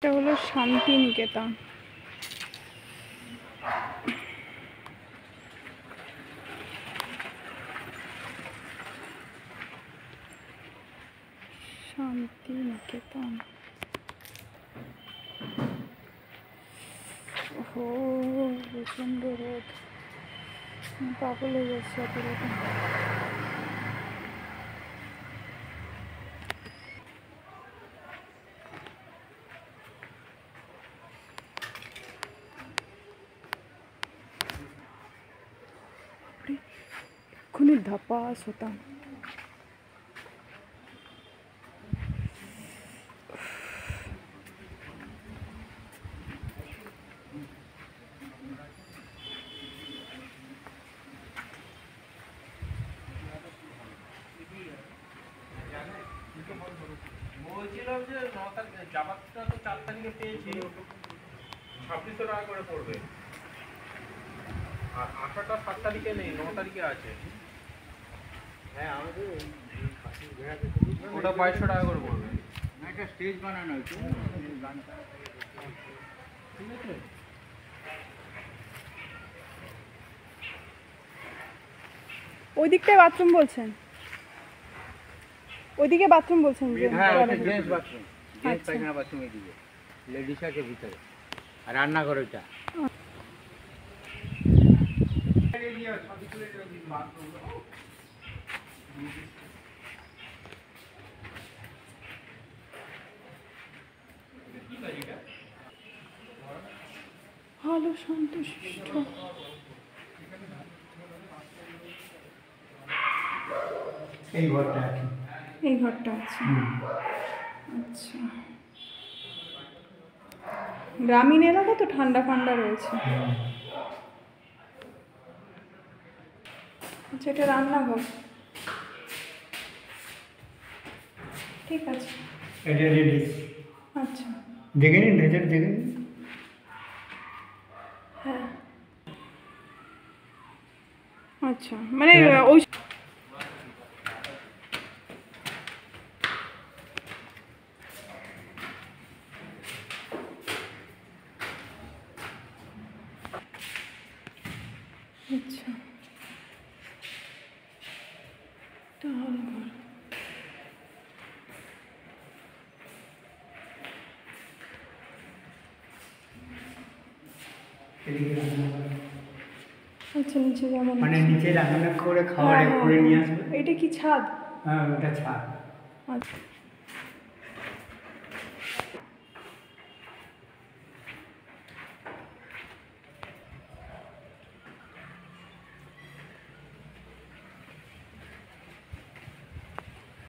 এটা হলো শান্তিনিকেতন। শান্তিনিকেতন। ওহো, প্রচন্ড রোদ, পাগল হয়ে যাচ্ছে এত রোদে। এক্ষুনি ধাপাস হতাম। বলছিলাম যে 9 তারিখ জামাতটা তো 4 তারিখে পেয়েছি, 2600 টাকা করে পড়বে। আর আটাটা 7 তারিখে নেই, 9 তারিখে আছে। হ্যাঁ আমাদের ওটা 2200 টাকা করে পড়বে। না একটা স্টেজ বানানো হয়েছে গানটা, ঠিক আছে। ওই দিকটায় বাথরুম বলছেন? ওইদিকে বাথরুম বলছেন যে? হ্যাঁ এটা জেন্টস বাথরুম, জেন্টস পায়খানা বাথরুম এদিকে, লেডিস আছে ভিতরে, আর রান্নাঘর ওইটা। ভালো শান্তশিষ্ট। এই ঘরটা আছে, এই ঘরটা আছে। আচ্ছা, গ্রামীণ এলাকা তো ঠান্ডা ঠান্ডা রয়েছে। আচ্ছা, এটা রান্নাঘর, ঠিক আছে। এটা লেডিস। আচ্ছা, দেখে নিন, ভেতর দেখে নিন। হ্যাঁ আচ্ছা, মানে হ্যাঁ। ওই আচ্ছা, এটা হল ঘর। এদিকে রান্না করে। আচ্ছা, নিচে যেমন মানে নিচে রান্না করে হ্যাঁ, খাবার হ্যাঁ, করে নিয়ে হ্যাঁ। আসবে। এটা কি ছাদ? হ্যাঁ ওটা ছাদ। আচ্ছা।